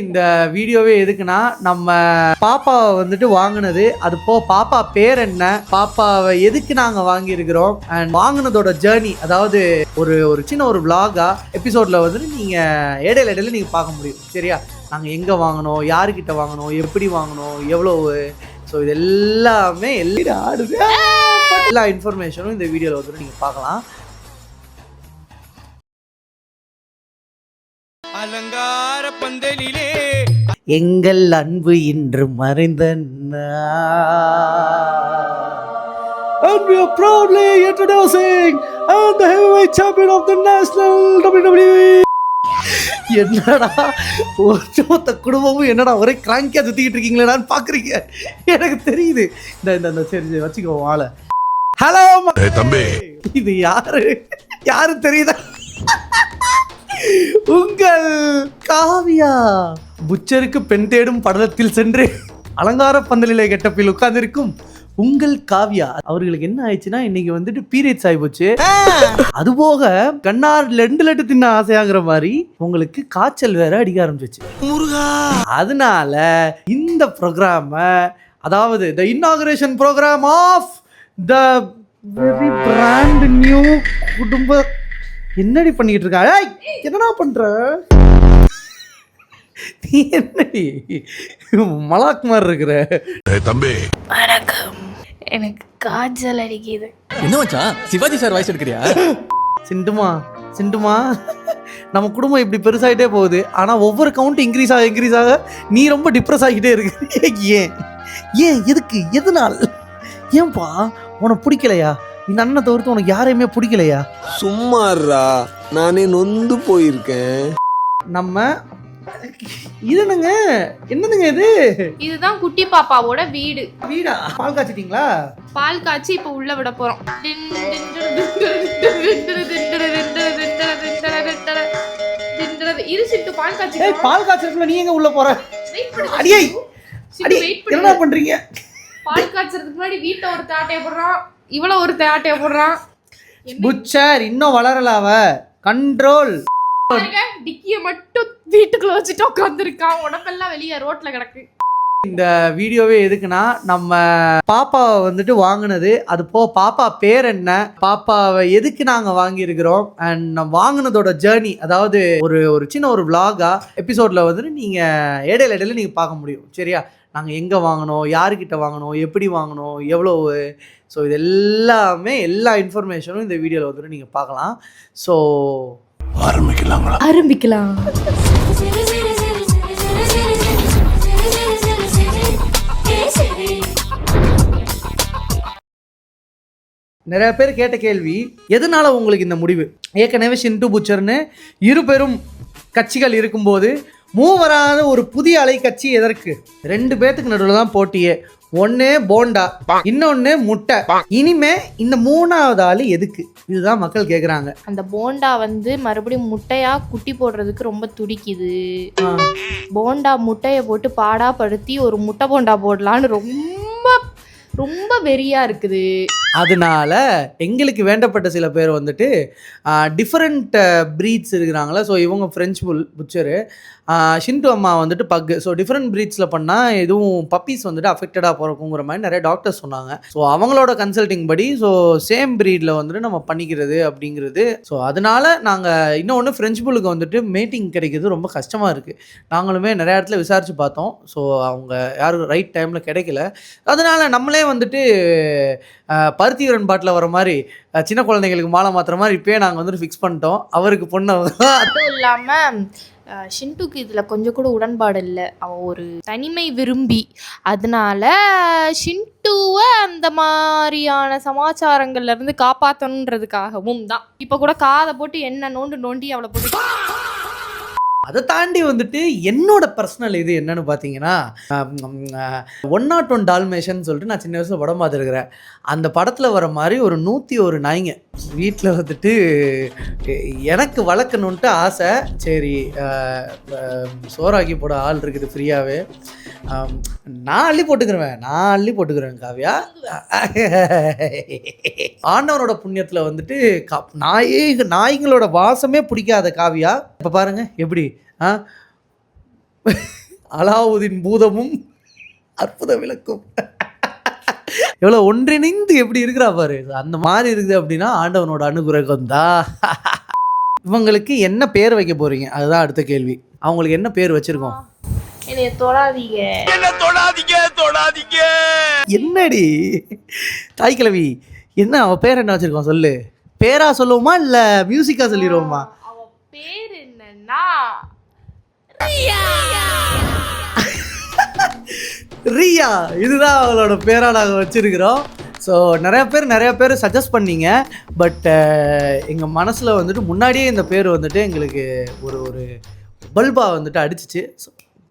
இந்த வீடியோவே எதுக்குன்னா, நம்ம பாப்பாவை வந்துட்டு வாங்கினது, அது பாப்பா பேர் என்ன, பாப்பாவை எதுக்கு நாங்க வாங்கியிருக்கிறோம் அண்ட் வாங்கினதோட ஜேர்னி, அதாவது ஒரு சின்ன ஒரு விளாகா எபிசோட்ல வந்துட்டு நீங்க இடையில நீங்க பார்க்க முடியும். சரியா? நாங்க எங்க வாங்கினோம், யாருக்கிட்ட வாங்கினோம், எப்படி வாங்கினோம், எவ்வளவு, ஸோ இது எல்லாமே எல்லா இன்ஃபர்மேஷனும் இந்த வீடியோவில் வந்துட்டு நீங்க பார்க்கலாம். அலங்கார பந்தலிலே எங்கள் அன்பு இன்று மறைந்த And we are proudly introducing the heavyweight champion of the national WWE. என்னடா ஒருத்த குடும்பமும் என்னடா ஒரே கிராங்கியா சுத்திக்கிட்டு இருக்கீங்களேடான்னு பாக்குறீங்க. எனக்கு தெரியுது. இந்த சரி வச்சுக்கோ ஆளை. ஹலோ தம்பி, இது யாரு தெரியுதா? உங்கள் காவியா புச்சருக்கு பெண் தேடும் படலத்தில் சென்று அலங்கார பந்தலிலே கெட்டப்பில் உட்கார்ந்திருக்கும் உங்கள் காவியா அவர்களுக்கு என்ன ஆயிடுச்சுன்னா, இன்னைக்கு வந்துட்டு பீரியட்ஸ் ஆகி போச்சு. அது போக கண்ணார் 2 லட்டு தின்ன ஆசையாகிற மாதிரி உங்களுக்கு காய்ச்சல் வேற அடிக்க ஆரம்பிச்சிச்சு. அதனால இந்த ப்ரோக்ராம, அதாவது the inauguration programme of the very brand new குடும்ப என்னடி பண்ணிட்டு இருக்கா? என்னடா பண்ற நீ? என்னடி மலாக் மாதிரி இருக்கிற? தம்பி வணக்கம், எனக்கு காய்ச்சல் அடிக்குது. என்ன மச்சான், சிவாஜி சார் வாய்ஸ் எடுக்கிறியா? சிண்டுமா நம்ம குடும்பம் இப்படி பெருசாகிட்டே போகுது. ஆனா ஒவ்வொரு கவுண்ட் இன்க்ரீஸ் ஆக நீ ரொம்ப டிப்ரெஸ் ஆகிட்டே இருக்கு. ஏன் எதுக்கு, எதனால்? ஏன்பா உனக்கு பிடிக்கலையா? இந்த அண்ணனை தவிர்த்து உனக்கு யாரையுமே பிடிக்கலையா? சும்மாறா, நானே நொந்து போயிருக்கேன். நம்ம இது என்னதுங்க இது? இதுதான் குட்டி பாப்பாவோட வீடா? பால் காய்ச்சிட்டீங்களா? பால் காய்ச்சி இப்ப உள்ள விட போறோம். பால் காய்ச்சி பால் காய்ச்சறதுக்குள்ள நீ எங்க உள்ள போற? அடியே என்ன பண்றீங்க? பால் காய்ச்சறதுக்கு முன்னாடி வீட்டை ஒரு தாட்டைய போடுறான், இவ்வளவு ஒரு தாட்டைய போடுறான். புச்சர் இன்னும் வளரலாவ கண்ட்ரோல். டிக்கிய மட்டும் வீட்டுக்குள்ள வச்சுட்டு உட்காந்துருக்கான், உடம்பெல்லாம் வெளியே ரோட்ல கிடக்கு. இந்த வீடியோவே எதுக்குன்னா, நம்ம பாப்பாவை வந்துட்டு வாங்கினது, அது பாப்பா பேர் என்ன, பாப்பாவை எதுக்கு நாங்க வாங்கியிருக்கிறோம் அண்ட் வாங்கினதோட ஜேர்னி, அதாவது ஒரு சின்ன ஒரு விளாகா எபிசோட்ல வந்துட்டு நீங்க இடையில நீங்க பார்க்க முடியும். சரியா? நாங்க எங்க வாங்கினோம், யாருக்கிட்ட வாங்கினோம், எப்படி வாங்கினோம், எவ்வளவு, ஸோ இது எல்லாமே எல்லா இன்ஃபர்மேஷனும் இந்த வீடியோவில் வந்துட்டு நீங்கள் பார்க்கலாம். ஸோ ஆரம்பிக்கலாம். நிறைய பேர் கேட்ட கேள்வி, எதனால உங்களுக்கு இந்த முடிவு? ஏற்கனவே ஷிண்டு புச்சர்னு 2 பெரும் கட்சிகள் இருக்கும்போது மூவரான ஒரு புதிய அலை கட்சி எதற்கு? 2 பேத்துக்கு நடுவில் தான் போட்டியே. ஒன்னு போண்டா, இன்னொன்னு முட்டை. இனிமே இந்த 3வது ஆளு எதுக்கு? இதுதான் மக்கள் கேக்குறாங்க. அந்த போண்டா மறுபடியும் முட்டையா குட்டி போடுறதுக்கு ரொம்ப துடிக்குது. போண்டா முட்டைய போட்டு பாடா படுத்தி ஒரு முட்டை போண்டா போடலான்னு ரொம்ப வெறியா இருக்குது. அதனால எங்களுக்கு வேண்டப்பட்ட சில பேர் வந்துட்டு டிஃப்ரெண்ட் ப்ரீட்ஸ் இருக்கிறாங்களா. ஸோ இவங்க ஃப்ரெஞ்ச் புச்சரு, ஷிண்டு அம்மா வந்துட்டு பக்கு. ஸோ டிஃப்ரெண்ட் ப்ரீட்ஸில் பண்ணால் எதுவும் பப்பீஸ் வந்துட்டு அஃபெக்டடாக பிறக்குங்கிற மாதிரி நிறைய டாக்டர்ஸ் சொன்னாங்க. ஸோ அவங்களோட கன்சல்டிங் படி ஸோ சேம் ப்ரீடில் வந்துட்டு நம்ம பண்ணிக்கிறது அப்படிங்கிறது. ஸோ அதனால நாங்கள் இன்னொன்று ஃப்ரெஞ்ச் புல்லுக்கு வந்துட்டு மேட்டிங் கிடைக்கிறது ரொம்ப கஷ்டமாக இருக்குது. நாங்களுமே நிறைய இடத்துல விசாரித்து பார்த்தோம். ஸோ அவங்க யாரும் ரைட் டைமில் கிடைக்கல. அதனால் நம்மளே வந்துட்டு பருத்திவரன் பாட்டில் வர மாதிரி சின்ன குழந்தைங்களுக்கு மாலை மாத்திர மாதிரி இப்போயே நாங்கள் வந்துட்டு ஃபிக்ஸ் பண்ணிட்டோம். அவருக்கு பொண்ணு. அதுவும் இல்லாமல் ஷிண்டுக்கு இதில் கொஞ்சம் கூட உடன்பாடு இல்லை. அவன் ஒரு தனிமை விரும்பி. அதனால ஷிண்டுவை அந்த மாதிரியான சமாச்சாரங்கள்லேருந்து காப்பாற்றணுன்றதுக்காகவும் தான். இப்போ கூட காதை போட்டு என்ன நோண்டி அவளை போட்டு. அதை தாண்டி வந்துட்டு என்னோட பர்சனல் இது என்னன்னு பார்த்தீங்கன்னா, 101 டால்மேஷன் சொல்லிட்டு நான் சின்ன வயசில் படம் பார்த்துருக்குறேன். அந்த படத்தில் வர மாதிரி ஒரு 101 நாய்ங்க வீட்டில் வந்துட்டு எனக்கு வளர்க்கணுன்ட்டு ஆசை. சரி, சோறாக்கி போட ஆள் இருக்குது ஃப்ரீயாகவே, நான் அள்ளி போட்டுக்கிறேன் காவியா. ஆண்டவனோட புண்ணியத்தில் வந்துட்டு நாய்களோட வாசமே பிடிக்காத காவியா இப்போ பாருங்க எப்படி அலாவுதீன் பூதமும் அற்புத விளக்கும். எவ்வளோ ஒன்றிணைந்து எப்படி இருக்கிறா பாரு. அந்த மாதிரி இருக்குது அப்படின்னா ஆண்டவனோட அனுகிரகம் தான். இவங்களுக்கு என்ன பேர் வைக்க போறீங்க அதுதான் அடுத்த கேள்வி. அவங்களுக்கு என்ன பேர் வச்சிருக்கோம்? என்னைய தொடாதீங்க. என்ன தொடாதீங்க. என்னடி தாய் கிழவி, என்ன அவ பேர் என்ன வச்சிருக்கோம் சொல்லு. பேரா சொல்லுவோமா இல்ல மியூசிக்கா சொல்லிடுவோமா? அவ பேர் என்னன்னா ரியா. இதுதான் அவளோட பேரா நாங்கள் வச்சிருக்கிறோம். ஸோ நிறைய பேர் சஜஸ்ட் பண்ணீங்க. பட் எங்கள் மனசில் வந்துட்டு முன்னாடியே இந்த பேர் வந்துட்டு எங்களுக்கு ஒரு பல்பா வந்துட்டு அடிச்சிச்சு.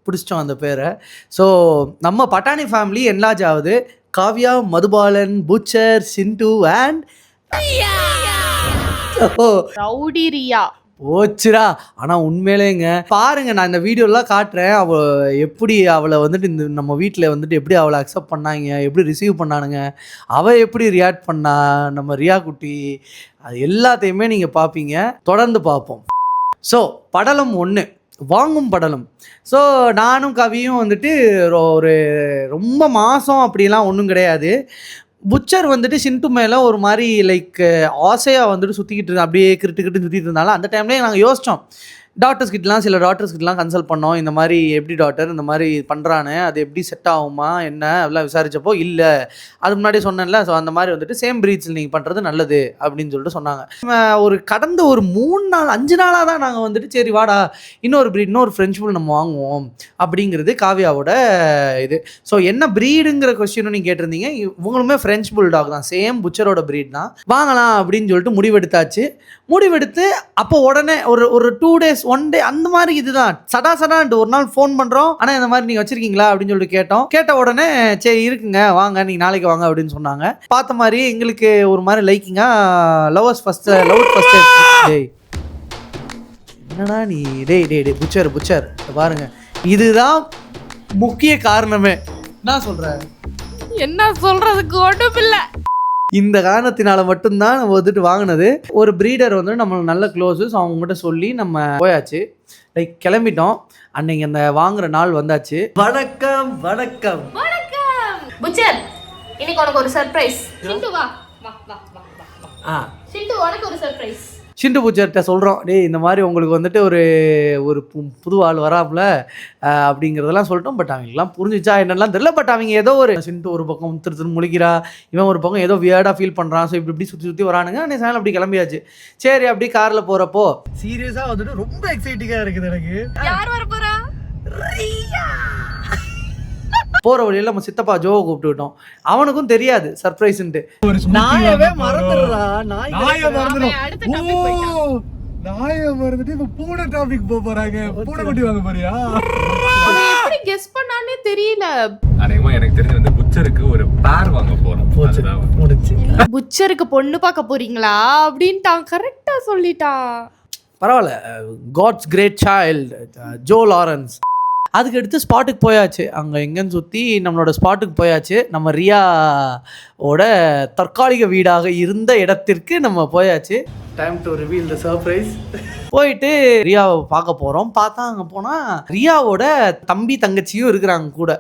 பிடிச்சிட்டோம் அந்த பேரை. ஸோ நம்ம பட்டாணி ஃபேமிலி என்லார்ஜ் ஆகுது. Kavya, Madhubalan, butcher, Chintu and rowdy Riya. போச்சுரா. ஆனால் உண்மையிலேங்க பாருங்க, நான் இந்த வீடியோலாம் காட்டுறேன். எப்படி அவளை வந்துட்டு இந்த நம்ம வீட்டில் வந்துட்டு எப்படி அவளை அக்செப்ட் பண்ணாங்க, எப்படி ரிசீவ் பண்ணானுங்க, அவள் எப்படி ரியாக்ட் பண்ணா, நம்ம ரியா குட்டி, அது எல்லாத்தையுமே நீங்கள் பார்ப்பீங்க. தொடர்ந்து பார்ப்போம். ஸோ படலம் 1 வாங்கும் படலம். ஸோ நானும் கவியும் வந்துட்டு ஒரு ரொம்ப மாதம் அப்படிலாம் ஒன்றும் கிடையாது. புச்சர் வந்துட்டு சிண்டு மேலே ஒரு மாதிரி லைக் ஆசையாக வந்துட்டு சுற்றிக்கிட்டு இருந்தா, அப்படியே கிரிட்டு சுற்றிட்டு இருந்தாலும் அந்த டைம்லேயே நாங்கள் யோசித்தோம். சில டாக்டர்ஸ்கிட்டலாம் கன்சல்ட் பண்ணோம். இந்த மாதிரி எப்படி டாக்டர் இந்த மாதிரி பண்ணுறானே, அது எப்படி செட் ஆகுமா என்ன அப்படிலாம் விசாரித்தப்போ இல்லை, அது முன்னாடி சொன்னேன்ல. ஸோ அந்த மாதிரி வந்துட்டு சேம் ப்ரீட்ஸில் நீங்கள் பண்ணுறது நல்லது அப்படின்னு சொல்லிட்டு சொன்னாங்க. கடந்த ஒரு 5 நாளாக தான் நாங்கள் வந்துட்டு சரி வாடா இன்னொரு ஃப்ரெஞ்ச் புல் நம்ம வாங்குவோம் அப்படிங்கிறது காவியாவோட இது. ஸோ என்ன ப்ரீடுங்கிற கொஸ்டினும் நீங்கள் கேட்டிருந்தீங்க. இவங்களுமே ஃப்ரெஞ்ச் புல் டாக் தான், சேம் புச்சரோட ப்ரீட் தான். வாங்கலாம் அப்படின்னு சொல்லிட்டு முடிவெடுத்து அப்போ உடனே ஒரு 2 days 1 day அந்த மாதிரி இதுதான் சடான்ட்டு ஒரு நாள் ஃபோன் பண்ணுறோம். ஆனால் இந்த மாதிரி நீங்கள் வச்சுருக்கீங்களா அப்படின்னு சொல்லிட்டு கேட்ட உடனே சரி இருக்குங்க வாங்க நீங்கள் நாளைக்கு வாங்க அப்படின்னு சொன்னாங்க. பார்த்த மாதிரி எங்களுக்கு ஒரு மாதிரி லைக்கிங்காக லவ் ஃபர்ஸ்ட் டேய் என்னடா நீ டேய் புச்சர் பாருங்க, இதுதான் முக்கிய காரணமே. நான் சொல்கிறேன், என்ன சொல்றதுக்கு ஒன்றும் இல்லை. இந்த காரணத்தினால மட்டும்தான் நம்ம வந்துட்டு வாங்கினது. ஒரு ப்ரீடர் வந்து நம்மளுக்கு நல்ல க்ளோஸு. ஸோ அவங்ககிட்ட சொல்லி நம்ம போயாச்சு, லைக் கிளம்பிட்டோம். அன்னைக்கு அந்த வாங்குற நாள் வந்தாச்சு. வணக்கம் புச்சர், இன்னைக்கு உனக்கு ஒரு சர்ப்ரைஸ். சிண்டு வா. சிண்டு உனக்கு ஒரு சர்ப்ரைஸ். சிண்டு பூச்சர்கிட்ட சொல்கிறோம், டேய் இந்த மாதிரி உங்களுக்கு வந்துட்டு ஒரு புது ஆள் வராப்புல அப்படிங்கிறதெல்லாம் சொல்லிட்டோம். பட் அவங்களுக்குலாம் புரிஞ்சிச்சா என்னெல்லாம் தெரியல. பட் அவங்க ஏதோ ஒரு சிண்டு ஒரு பக்கம் திரு முழிக்கிறா, இவன் ஒரு பக்கம் ஏதோ வியர்டாக ஃபீல் பண்ணுறான். ஸோ இப்படி சுற்றி வரானுங்க. அன்றைக்கி சாயங்காலம் அப்படி கிளம்பியாச்சு. சரி அப்படி காரில் போகிறப்போ சீரியஸாக வந்துட்டு ரொம்ப எக்ஸைட்டிங்காக இருக்குது எனக்கு. யார் வர போறா? போகிற வழியில் நம்ம சித்தப்பா ஜோவை கூப்பிட்டுக்கிட்டோம். அவனுக்கும் தெரியாது சர்ப்ரைஸ்ன்ட்டு. நாயவே மறந்துடுறா. நாயை மறந்துட்டு இப்போ பூனை டாபிக் போறாங்க. பூனை குட்டி வாங்க போறியா? எப்படி கெஸ் பண்ணானே தெரியல. அநேகமா எனக்கு தெரிஞ்சு வந்து புச்சருக்கு ஒரு பேர் வாங்க போறோம். புச்சருக்கு பொண்ணு பார்க்க போறீங்களா அப்படின்ட்டான். கரெக்டா சொல்லிட்டான். பரவாயில்ல, God's great child Joe Lawrence. அதுக்கு அடுத்து ஸ்பாட்டுக்கு போயாச்சு. அங்கே எங்கன்னு சுற்றி நம்மளோட ஸ்பாட்டுக்கு போயாச்சு. நம்ம ரியாவோட தற்காலிக வீடாக இருந்த இடத்திற்கு நம்ம போயாச்சு. Time to reveal the surprise. போயிட்டு ரியாவை பார்க்க போகிறோம். பார்த்தா அங்கே போனால் ரியாவோட தம்பி தங்கச்சியும் இருக்கிறாங்க கூட.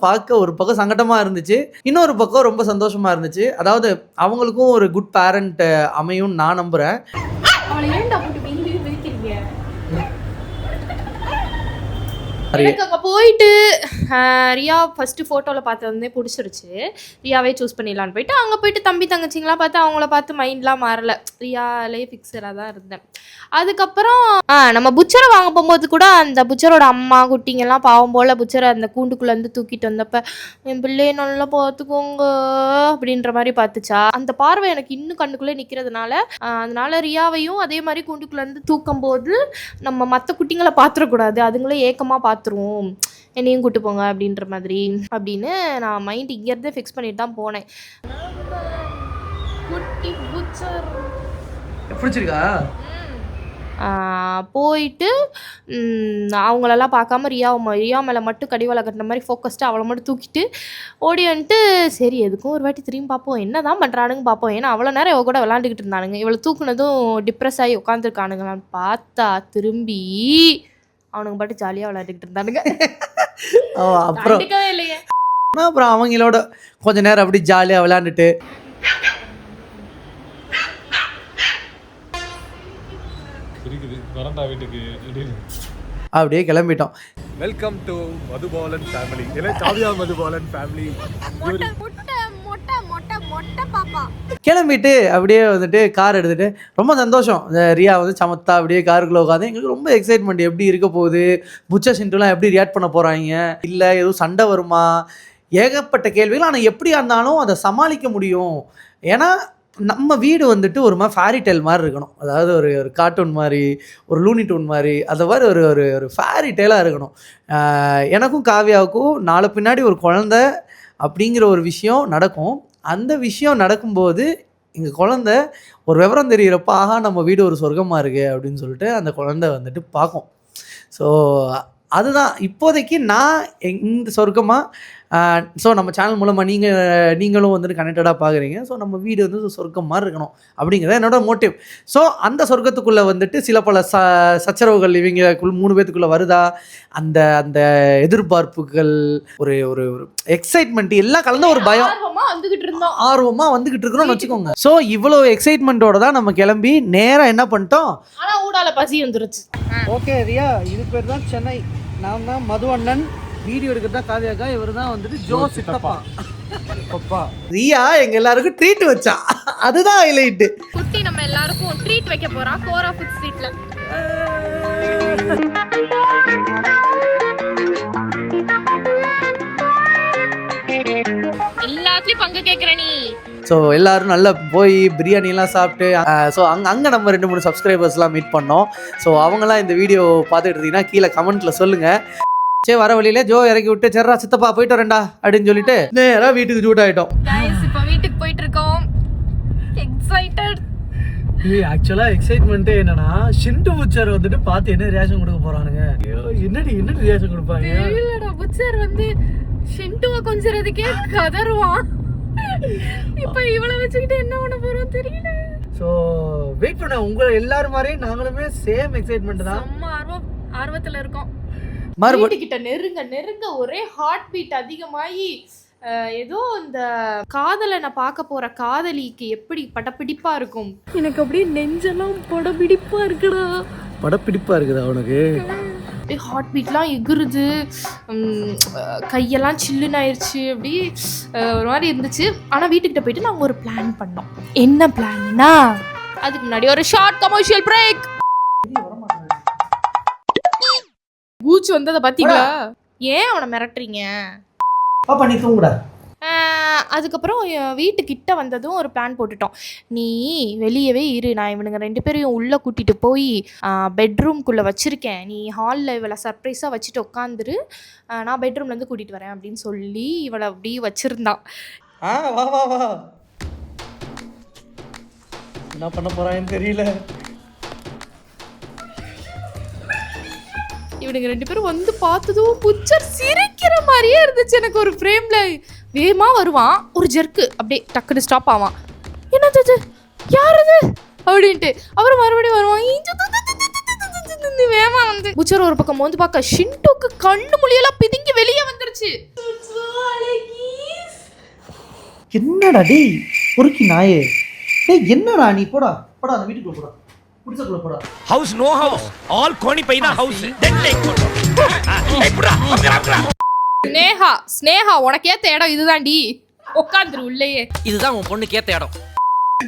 பார்க்க ஒரு பக்கம் சங்கடமாக இருந்துச்சு, இன்னொரு பக்கம் ரொம்ப சந்தோஷமாக இருந்துச்சு. அதாவது அவங்களுக்கும் ஒரு குட் பேரண்ட் அமையும் நான் நம்புகிறேன். எனக்கு அங்கே போயிட்டு ரியா ஃபஸ்ட்டு ஃபோட்டோவில் பார்த்து வந்து பிடிச்சிருச்சு. ரியாவே சூஸ் பண்ணிடலான்னு போயிட்டு அங்கே போயிட்டு தம்பி தங்கச்சிங்களாம் பார்த்து அவங்கள பார்த்து மைண்ட்லாம் மாறல. ரியாலே ஃபிக்ஸடாக தான் இருந்தேன். அதுக்கப்புறம் நம்ம புச்சரை வாங்க போகும்போது கூட அந்த புச்சரோட அம்மா குட்டிங்கெல்லாம் பாவம் போல் புச்சரை அந்த கூண்டுக்குள்ளேருந்து தூக்கிட்டு வந்தப்போ என் பிள்ளையை நல்லா பார்த்துக்கோங்க அப்படின்ற மாதிரி பார்த்துச்சா. அந்த பார்வை எனக்கு இன்னும் கண்ணுக்குள்ளே நிற்கிறதுனால அதனால ரியாவையும் அதே மாதிரி கூண்டுக்குள்ளேருந்து தூக்கும் போது நம்ம மற்ற குட்டிங்களை பார்த்துடக்கூடாது, அதுங்களே ஏக்கமாக பார்த்துருவோம், என்னையும் கூட்டு போங்க அப்படின்ற மாதிரி அப்படின்னு நான் மைண்ட் இங்கேருந்தே ஃபிக்ஸ் பண்ணிட்டு தான் போனேன். பிடிச்சிருக்கா? போயிட்டு அவங்களெல்லாம் பார்க்காம ரியா மேலே மட்டும் கடிவாளை கட்டின மாதிரி ஃபோக்கஸ்ட்டு அவளை மட்டும் தூக்கிட்டு ஓடி வந்துட்டு சரி எதுக்கும் ஒரு வாட்டி திரும்பி பார்ப்போம் என்ன தான் பண்ணுறானுங்க பார்ப்போம். ஏன்னா அவ்வளோ நேரம் இவ கூட விளாண்டுக்கிட்டு இருந்தானுங்க. இவளை தூக்குனதும் டிப்ரெஸ் ஆகி உட்காந்துருக்கானுங்களான்னு பார்த்தா திரும்பி அவனுங்க பாட்டு ஜாலியாக விளையாண்டுக்கிட்டு இருந்தானுங்க. அப்புறம் கண்டுக்கவே இல்லையே. அப்புறம் அவங்களோட கொஞ்ச நேரம் அப்படி ஜாலியாக விளையாண்டுட்டு அப்படியே கிளம்பிட்டோம். Welcome to Madhubalan family. இல்லை காவியா மதுபாலன் ஃபேமிலி. கிளம்பிட்டு அப்படியே வந்துட்டு கார் எடுத்துகிட்டு ரொம்ப சந்தோஷம். ரியா வந்து சமத்தா அப்படியே காருக்குள்ளே உட்காந்து எங்களுக்கு ரொம்ப எக்ஸைட்மெண்ட் எப்படி இருக்க போகுது, புச்சா சிண்டுலாம் எப்படி ரியாக்ட் பண்ண போகிறாங்க, இல்லை எதுவும் சண்டை வருமா, ஏகப்பட்ட கேள்விகள். ஆனால் எப்படியா இருந்தாலும் அதை சமாளிக்க முடியும். ஏன்னா நம்ம வீடு வந்துட்டு ஒரு மாதிரி ஃபேரி டெய்ல் மாதிரி இருக்கணும். அதாவது ஒரு ஒரு கார்ட்டூன் மாதிரி, ஒரு லூனி டூன் மாதிரி, அந்த மாதிரி ஒரு ஒரு ஒரு ஃபேரி டெய்லாக இருக்கணும். எனக்கும் காவியாவுக்கும் நாளை பின்னாடி ஒரு குழந்தை அப்படிங்கிற ஒரு விஷயம் நடக்கும். அந்த விஷயம் நடக்கும்போது எங்கள் குழந்த ஒரு விவரம் தெரிகிறப்ப ஆஹா நம்ம வீடு ஒரு சொர்க்கமாக இருக்குது அப்படின்னு சொல்லிட்டு அந்த குழந்தை வந்துட்டு பார்க்கும். ஸோ அதுதான் இப்போதைக்கு நான் இந்த சொர்க்கமாக. ஸோ நம்ம சேனல் மூலமாக நீங்களும் வந்துட்டு கனெக்டடாக பார்க்குறீங்க. ஸோ நம்ம வீடு வந்து சொர்க்கம் மாதிரி இருக்கணும் அப்படிங்கிறது என்னோட மோட்டிவ். ஸோ அந்த சொர்க்கத்துக்குள்ளே வந்துட்டு சில பல சச்சரவுகள் இவங்களுக்குள்ள 3 பேத்துக்குள்ளே வருதா, அந்த அந்த எதிர்பார்ப்புகள், ஒரு ஒரு ஒரு எக்ஸைட்மெண்ட் எல்லாம் கலந்த ஒரு பயம், ஆர்வமாக வந்துக்கிட்டு இருக்கிறோம்னு வச்சுக்கோங்க. ஸோ இவ்வளோ எக்ஸைட்மெண்ட்டோட தான் நம்ம கிளம்பி நேராக என்ன பண்ணிட்டோம், ஆனால் ஊடால பசி வந்துருச்சு. ஓகே ரியா, இது பேர் தான் சென்னை. நான் தான் மது அண்ணன், வீடியோ எடுக்கிறதா காவியாக்கா, இவர் தான் வந்துட்டு ஜோ சித்தப்பா. ரியா எங்க எல்லாருக்கும் ட்ரீட் வச்சா, அதுதான் ஹைலைட். குட்டி நம்ம எல்லாருக்கும் ட்ரீட் வைக்க போறான் கோரா ஃபுட் ஸ்ட்ரீட்ல. எல்லாத்துலயும் பங்கு கேக்குற நீ. ஸோ எல்லோரும் நல்லா போய் பிரியாணிலாம் சாப்பிட்டு ஸோ அங்கே நம்ம 2-3 சப்ஸ்கிரைபர்ஸ்லாம் மீட் பண்ணோம். ஸோ அவங்களாம் இந்த வீடியோ பார்த்துட்டு இருந்தீங்கன்னா கீழே கமெண்ட்டில் சொல்லுங்கள். சரி வர வழியில் ஜோ இறக்கி விட்டு சரிடா சித்தப்பா போயிட்டு வரேன்டா அப்படின்னு சொல்லிட்டு நேராக வீட்டுக்கு ஜூட் ஆகிட்டோம். இப்போ வீட்டுக்கு போயிட்டு இருக்கோம். எக்ஸைட்டட். ஆக்சுவலாக எக்ஸைட்மெண்ட்டே என்னன்னா, ஷிண்டு புச்சர் வந்துட்டு பார்த்து என்ன ரியாக்ஷன் கொடுக்க போகிறானுங்க. என்னடி ரியாக்ஷன் கொடுப்பாங்க தெரியலடா. புச்சர் வந்து ஷிண்டுவை கொஞ்சறதுக்கே கதறுவான். இப்போ இவளை வச்சுக்கிட்டு என்ன பண்ண போறோம் தெரியல. ஸோ வெயிட் பண்ண உங்களை எல்லாரும் மாதிரியும் நாங்களுமே சேம் எக்ஸைட்மெண்ட் தான். நம்ம ஆர்வத்தில் இருக்கோம். மறுபடியும் நெருங்க ஒரே ஹார்ட் பீட் அதிகமாகி ஏதோ இந்த காதலனை பார்க்க போற காதலிக்கு எப்படி படப்பிடிப்பா இருக்கும். எனக்கு அப்படியே நெஞ்செல்லாம் படப்பிடிப்பா இருக்குடா. படப்பிடிப்பா இருக்குதா அவனுக்கு? ஹார்ட் பீட்லாம் எகுறுது, கையெல்லாம் சில்லுன்னு ஆயிடுச்சு. அப்படி ஒரு மாதிரி இருந்துச்சு. ஆனால் வீட்டுக்கிட்ட போயிட்டு நாங்கள் ஒரு பிளான் பண்ணோம். என்ன பிளான்னா, அதுக்கு முன்னாடி ஒரு ஷார்ட் கமர்ஷியல் பிரேக். பூச்சி வந்ததை பார்த்தீங்களா? ஏன் அவனை மிரட்டுறீங்க? பாப்பா நீ தூங்குடா. அதுக்கப்புறம் வீட்டுக்கிட்ட வந்ததும் ஒரு பிளான் போட்டுட்டோம். நீ வெளியவே இரு, நான் இவனுங்க 2 பேரையும் உள்ளே கூட்டிகிட்டு போய் பெட்ரூம்குள்ளே வச்சுருக்கேன், நீ ஹாலில் இவளை சர்ப்ரைஸாக வச்சுட்டு உட்காந்துரு, நான் பெட்ரூம்லேருந்து கூட்டிகிட்டு வரேன் அப்படின்னு சொல்லி இவளை அப்படி வச்சுருந்தான். வா வா வா, என்ன பண்ண போகிறான்னு தெரியல. இவனுங்க 2 பேரும் வந்து பார்த்ததும் புச்சர் சிரிக்கிற மாதிரியே இருந்துச்சு. எனக்கு ஒரு ஃப்ரேமில் வேகமாக வருவான், ஒரு ஜெர்க்கு அப்படியே டக்குன்னு ஸ்டாப் ஆவான். என்னது யார் அது அப்படின்ட்டு அப்புறம் மறுபடியும் வருவான். வேகமா வந்து புச்சர் ஒரு பக்கம் வந்து பார்க்க ஷிண்டுக்கு கண்ணு மொழியெல்லாம் பிதுங்கி வெளியே வந்துருச்சு. என்னடா டேய் பொறுக்கி நாயே, டேய் என்னடா நீ போடா போடா அந்த வீட்டுக்குள்ள போடா, குடிசைக்குள்ள போடா. ஹவுஸ் நோ ஹவுஸ் ஆல் கோனி பைனா ஹவுஸ் தென் டேக் போடா. டேய் புடா அங்கடா. ஸ்னேகா உனக்கு ஏத்த இடம் இதுதான்டி, உட்காந்துரு உள்ளேயே. இதுதான் உன் பொண்ணு கேத்த இடம்.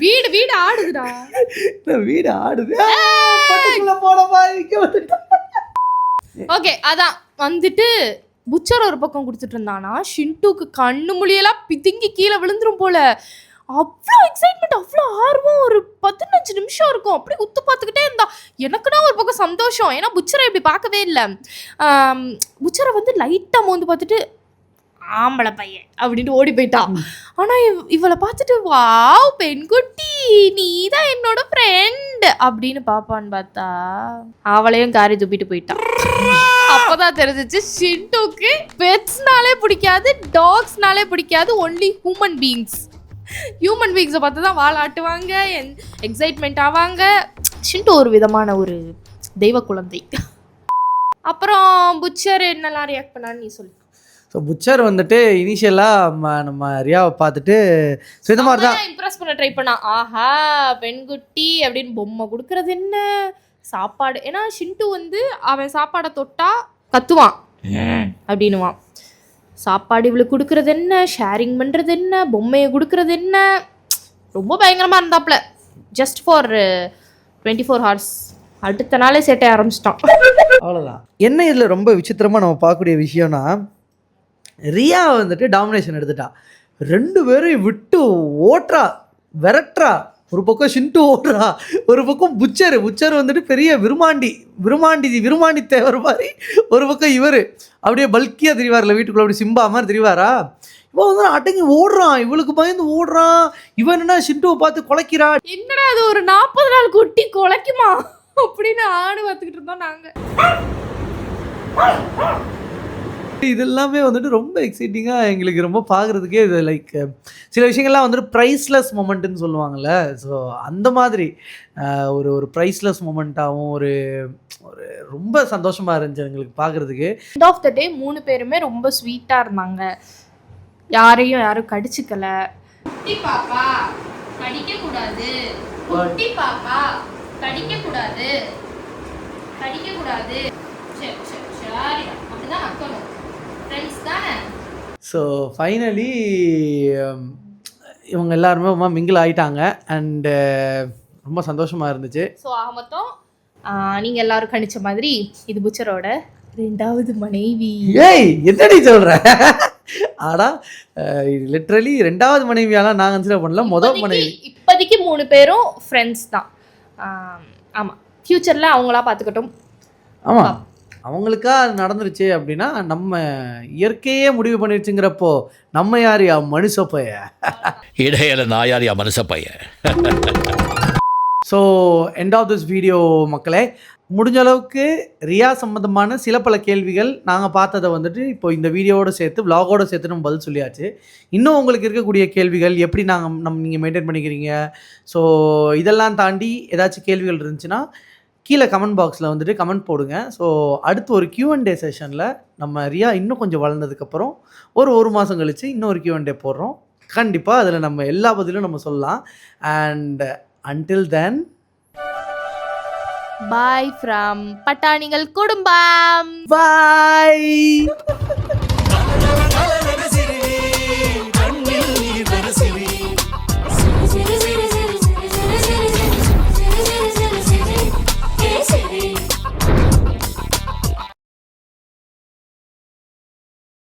வீடு ஆடுதுடா. வீடு ஆடுது. பட்டுக்குள்ள போடமா இங்க வந்துட்டா. ஓகே அதான் வந்துட்டு புச்சர் ஒரு பக்கம் கொடுத்துட்டு இருந்தானா, ஷிண்டுக்கு கண்ணு மொழியெல்லாம் பிதுங்கி கீழே விழுந்துரும் போல. அவ்வளோ எக்ஸைட்மெண்ட், அவ்வளோ ஆர்வம். ஒரு 15 நிமிஷம் இருக்கும் அப்படியே உத்து பார்த்துக்கிட்டே இருந்தா. எனக்குன்னா ஒரு பக்கம் சந்தோஷம், ஏன்னா புச்சரை இப்படி பார்க்கவே இல்லை. புச்சரை வந்து லைட்டாக மோந்து பார்த்துட்டு ஆம்பளை பையன் அப்படின்ட்டு ஓடி போயிட்டான். ஆனால் இவளை பார்த்துட்டு வாவ் பெண்குட்டி நீ தான் என்னோட ஃப்ரெண்ட் ஃப்ரெண்ட் அப்படின்னு பாப்பான்னு பார்த்தா அவளையும் காரி துப்பிட்டு போயிட்டான். அப்பதான் தெரிஞ்சிச்சு ஷின்டோக்கு பெட்ஸ்னாலே பிடிக்காது, டாக்ஸ்னாலே பிடிக்காது, ஒன்லி ஹியூமன் பீயிங்ஸை பார்த்து தான் வாழாட்டுவாங்க, எக்ஸைட்மெண்ட் ஆவாங்க. ஷின்டோ ஒரு விதமான ஒரு தெய்வ குழந்தை. அப்புறம் புச்சர் என்னெல்லாம் ரியாக்ட் பண்ணான்னு நீ சொல்லு. ஸோ புச்சர் வந்துட்டு இனிஷியலாக நம்ம ரியாவை பார்த்துட்டு ஸோ இந்த மாதிரி தான் இம்ப்ரெஸ் பண்ண ட்ரை பண்ணான். ஆஹா பெண்குட்டி அப்படின்னு பொம்மை கொடுக்கறது என்ன சாப்பாடு. ஏன்னா ஷின்டு வந்து அவன் சாப்பாடை தொட்டா கத்துவான் அப்படின்னுவான். சாப்பாடு இவளுக்கு கொடுக்கறது என்ன, ஷேரிங் பண்ணுறது என்ன, பொம்மையை கொடுக்கறது என்ன, ரொம்ப பயங்கரமாக இருந்தாப்புல. Just for 24 hours. அடுத்த நாளே சேட்டை ஆரம்பிச்சிட்டான். அவ்வளோதான். என்ன இதில் ரொம்ப விசித்திரமாக நம்ம பார்க்கக்கூடிய விஷயம்னா, ரியா வந்துட்டு டாமினேஷன் எடுத்துட்டா. 2 பேரையும் விட்டு ஓட்டுறா, விரட்டுறா. ஒரு பக்கம் ஷின்டு ஓடுறா, ஒரு பக்கம் புச்சர் வந்துட்டு பெரிய விருமாண்டி தேவர் மாதிரி. ஒரு பக்கம் இவர் அப்படியே பல்கியாக திரிவார்ல, வீட்டுக்குள்ள அப்படி சிம்பா மாதிரி திரிவாரா. இவன் வந்து அடங்கி ஓடுறான், இவளுக்கு பயந்து ஓடுறான். இவன் என்ன ஷின்டுவை பார்த்து குலைக்கிறா. என்னடா அது ஒரு 40 நாள் குட்டி குலைக்குமா அப்படின்னு ஆடு பார்த்துக்கிட்டு இருந்தோம் நாங்கள். இது எல்லாமே வந்துட்டு ரொம்ப எக்ஸைட்டிங்காக எங்களுக்கு ரொம்ப பார்க்குறதுக்கே இது லைக் சில விஷயங்கள்லாம் வந்துட்டு ப்ரைஸ்லெஸ் மொமெண்ட்டுன்னு சொல்லுவாங்கள்ல. ஸோ அந்த மாதிரி ஒரு ப்ரைஸ்லெஸ் மொமெண்ட்டாகவும் ஒரு ரொம்ப சந்தோஷமாக இருந்துச்சு எங்களுக்கு பார்க்குறதுக்கு. எண்ட் ஆஃப் த டே 3 பேருமே ரொம்ப ஸ்வீட்டாக இருந்தாங்க. யாரும் கடிச்சிக்கல. குட்டி பாப்பா கடிக்கக்கூடாது, குட்டி பாப்பா கடிக்கக்கூடாது, சரி அப்படிதான் அக்கணும். ஃப்ரெண்ட்ஸ் தானே. ஸோ ஃபைனலி இவங்க எல்லாருமே ரொம்ப மிங்கிள் ஆகிட்டாங்க அண்டு ரொம்ப சந்தோஷமாக இருந்துச்சு. ஸோ ஆக மொத்தம் நீங்கள் எல்லாரும் கணிச்ச மாதிரி இது புச்சரோட 2வது மனைவி. ஏய் என்னடி சொல்கிற? ஆடா லிட்ரலி 2வது மனைவியாலாம் நான் கன்சிடர் பண்ணல, முதல் மனைவி. இப்போதைக்கு 3 பேரும் ஃப்ரெண்ட்ஸ் தான். ஆமாம், ஃப்யூச்சரில் அவங்களா பார்த்துக்கட்டும். ஆமாம், அவங்களுக்கா அது நடந்துருச்சு அப்படின்னா நம்ம இயற்கையே முடிவு பண்ணிடுச்சுங்கிறப்போ நம்ம யாரையா மனுஷ பைய இடையில நான் யாரையா மனுஷ பையன். So end of this video மக்களே, முடிஞ்ச அளவுக்கு ரியா சம்மந்தமான சில பல கேள்விகள் நாங்கள் பார்த்ததை வந்துட்டு இப்போ இந்த வீடியோவோட சேர்த்து விலாகோட சேர்த்து நம்ம பதில் சொல்லியாச்சு. இன்னும் உங்களுக்கு இருக்கக்கூடிய கேள்விகள் எப்படி நீங்கள் மெயின்டைன் பண்ணிக்கிறீங்க, ஸோ இதெல்லாம் தாண்டி ஏதாச்சும் கேள்விகள் இருந்துச்சுன்னா கீழே கமெண்ட் பாக்ஸில் வந்துட்டு கமெண்ட் போடுங்க. ஸோ அடுத்து ஒரு Q&A செஷனில் நம்ம ரியா இன்னும் கொஞ்சம் வளர்ந்ததுக்கப்புறம் ஒரு மாதம் கழித்து இன்னொரு Q&A போடுறோம். கண்டிப்பாக அதில் நம்ம எல்லா பதிலும் நம்ம சொல்லலாம். And until then, bye from பட்டாணிகள் குடும்பம். bye.